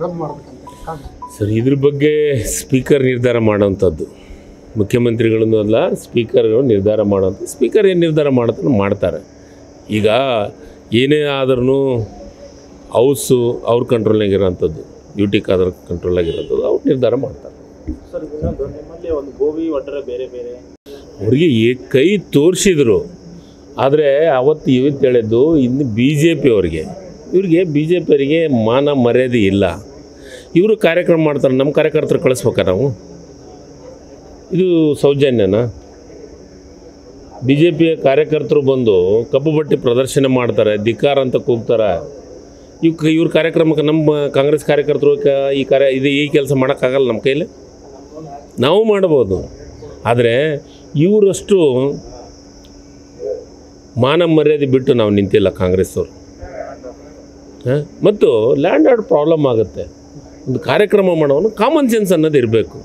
ರದ್ದು ಮಾಡಬೇಕಂತ ಸರ್, ಇದ್ರ ಬಗ್ಗೆ ಸ್ಪೀಕರ್ ನಿರ್ಧಾರ ಮಾಡೋವಂಥದ್ದು. ಮುಖ್ಯಮಂತ್ರಿಗಳನ್ನು ಅಲ್ಲ, ಸ್ಪೀಕರ್ಗಳು ನಿರ್ಧಾರ ಮಾಡೋಂಥ. ಸ್ಪೀಕರ್ ಏನು ನಿರ್ಧಾರ ಮಾಡ್ತಾರೆ. ಈಗ ಏನೇ ಆದ್ರೂ ಹೌಸು ಅವ್ರ ಕಂಟ್ರೋಲ್ನಾಗಿರೋಂಥದ್ದು, UT ಖಾದರ್ ಕಂಟ್ರೋಲಾಗಿರೋಂಥದ್ದು, ಅವ್ರು ನಿರ್ಧಾರ ಮಾಡ್ತಾರೆ. ಸರ್, ನಿಮ್ಮಲ್ಲಿ ಒಂದು ಗೋವಿ ಒಟ್ಟರೆ ಬೇರೆ ಬೇರೆ ಅವ್ರಿಗೆ ಕೈ ತೋರಿಸಿದ್ರು. ಆದರೆ ಅವತ್ತು ಇವತ್ತು ಹೇಳಿದ್ದು ಇನ್ನು BJP ಅವ್ರಿಗೆ, ಇವ್ರಿಗೆ BJP ಅವರಿಗೆ ಮಾನ ಮರ್ಯಾದೆ ಇಲ್ಲ. ಇವರು ಕಾರ್ಯಕ್ರಮ ಮಾಡ್ತಾರೆ, ನಮ್ಮ ಕಾರ್ಯಕರ್ತರು ಕಳಿಸ್ಬೇಕಾ ನಾವು? ಇದು ಸೌಜನ್ಯನಾ? BJP ಕಾರ್ಯಕರ್ತರು ಬಂದು ಕಪ್ಪು ಬಟ್ಟೆ ಪ್ರದರ್ಶನ ಮಾಡ್ತಾರೆ, ಧಿಕ್ಕಾರ ಅಂತ ಕೂಗ್ತಾರೆ. ಇವ್ರ ಕಾರ್ಯಕ್ರಮಕ್ಕೆ ನಮ್ಮ ಕಾಂಗ್ರೆಸ್ ಕಾರ್ಯಕರ್ತರು ಈ ಕೆಲಸ ಮಾಡೋಕ್ಕಾಗಲ್ಲ ನಮ್ಮ ಕೈಲಿ. ನಾವು ಮಾಡ್ಬೋದು, ಆದರೆ ಇವರಷ್ಟು ಮಾನ ಮರ್ಯಾದೆ ಬಿಟ್ಟು ನಾವು ನಿಂತಿಲ್ಲ ಕಾಂಗ್ರೆಸ್ಸವರು. ಮತ್ತು ಲ್ಯಾಂಡ್ ಆರ್ಡರ್ ಪ್ರಾಬ್ಲಮ್ ಆಗುತ್ತೆ. ಒಂದು ಕಾರ್ಯಕ್ರಮ ಮಾಡೋನು ಕಾಮನ್ ಸೆನ್ಸ್ ಅನ್ನೋದು ಇರಬೇಕು.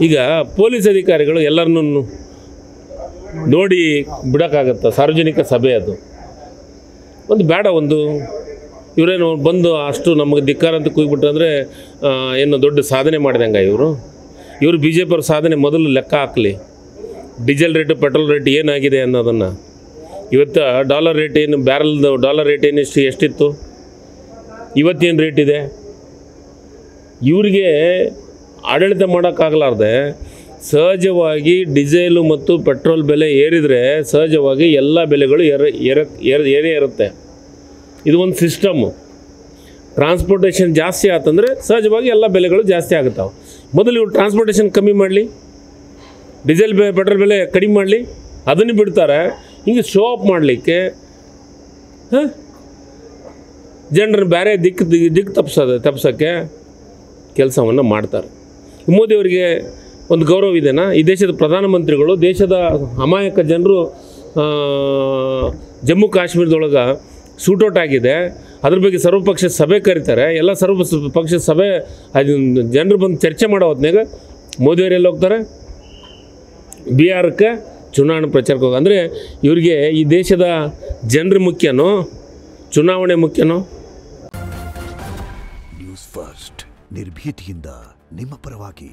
ಈಗ ಪೊಲೀಸ್ ಅಧಿಕಾರಿಗಳು ಎಲ್ಲರನ್ನೂ ನೋಡಿ ಬಿಡೋಕ್ಕಾಗತ್ತೆ? ಸಾರ್ವಜನಿಕ ಸಭೆ ಅದು ಒಂದು ಬೇಡ. ಒಂದು ಇವರೇನು ಬಂದು ಅಷ್ಟು ನಮಗೆ ಧಿಕ್ಕಾರ ಅಂತ ಕೂಗ್ಬಿಟ್ರೆ ಅಂದರೆ ಏನು ದೊಡ್ಡ ಸಾಧನೆ ಮಾಡಿದಂಗೆ ಇವರು BJP ಅವ್ರ ಸಾಧನೆ ಮೊದಲು ಲೆಕ್ಕ ಹಾಕಲಿ. ಡೀಸೆಲ್ ರೇಟು, ಪೆಟ್ರೋಲ್ ರೇಟ್ ಏನಾಗಿದೆ ಅನ್ನೋದನ್ನು. ಇವತ್ತು ಡಾಲರ್ ರೇಟ್ ಏನು, ಬ್ಯಾರಲ್ದು ಡಾಲರ್ ರೇಟ್ ಏನು ಎಷ್ಟಿತ್ತು, ಇವತ್ತೇನು ರೇಟ್ ಇದೆ? ಇವರಿಗೆ ಆಡಳಿತ ಮಾಡೋಕ್ಕಾಗಲಾರ್ದೆ ಸಹಜವಾಗಿ ಡೀಸೆಲು ಮತ್ತು ಪೆಟ್ರೋಲ್ ಬೆಲೆ ಏರಿದರೆ ಸಹಜವಾಗಿ ಎಲ್ಲ ಬೆಲೆಗಳು ಏರೇ ಇರುತ್ತೆ. ಇದು ಒಂದು ಸಿಸ್ಟಮ್ಮು. ಟ್ರಾನ್ಸ್ಪೋರ್ಟೇಷನ್ ಜಾಸ್ತಿ ಆತಂದರೆ ಸಹಜವಾಗಿ ಎಲ್ಲ ಬೆಲೆಗಳು ಜಾಸ್ತಿ ಆಗುತ್ತಾವೆ. ಮೊದಲು ಇವರು ಟ್ರಾನ್ಸ್ಪೋರ್ಟೇಷನ್ ಕಮ್ಮಿ ಮಾಡಲಿ, ಡೀಸೆಲ್ ಪೆಟ್ರೋಲ್ ಬೆಲೆ ಕಡಿಮೆ ಮಾಡಲಿ, ಅದನ್ನು ಬಿಡ್ತಾರೆ. ಹಿಂಗೆ ಶೋ ಆಫ್ ಮಾಡಲಿಕ್ಕೆ ಜನರನ್ನು ಬೇರೆ ದಿಕ್ಕು ತಪ್ಪಿಸೋಕ್ಕೆ ಕೆಲಸವನ್ನು ಮಾಡ್ತಾರೆ. ಮೋದಿಯವರಿಗೆ ಒಂದು ಗೌರವ ಇದೆನಾ? ಈ ದೇಶದ ಪ್ರಧಾನಮಂತ್ರಿಗಳು ದೇಶದ ಅಮಾಯಕ ಜನರು ಜಮ್ಮು ಕಾಶ್ಮೀರದೊಳಗೆ ಶೂಟೌಟ್ ಆಗಿದೆ, ಅದ್ರ ಬಗ್ಗೆ ಸರ್ವಪಕ್ಷ ಸಭೆ ಕರೀತಾರೆ. ಎಲ್ಲ ಸರ್ವಪಕ್ಷ ಸಭೆ ಜನರು ಬಂದು ಚರ್ಚೆ ಮಾಡೋ ಹೊತ್ನಾಗ ಮೋದಿಯವರು ಎಲ್ಲಿ ಹೋಗ್ತಾರೆ? ಬಿಹಾರಕ್ಕೆ ಚುನಾವಣೆ ಪ್ರಚಾರಕ್ಕೆ ಹೋಗಿ. ಅಂದರೆ ಇವರಿಗೆ ಈ ದೇಶದ ಜನರು ಮುಖ್ಯನೋ ಚುನಾವಣೆ ಮುಖ್ಯನೋ? ನ್ಯೂಸ್ ಫಸ್ಟ್ ನಿರ್ಭೀತಿಯಿಂದ ನಿಮ್ಮ ಪರವಾಗಿ.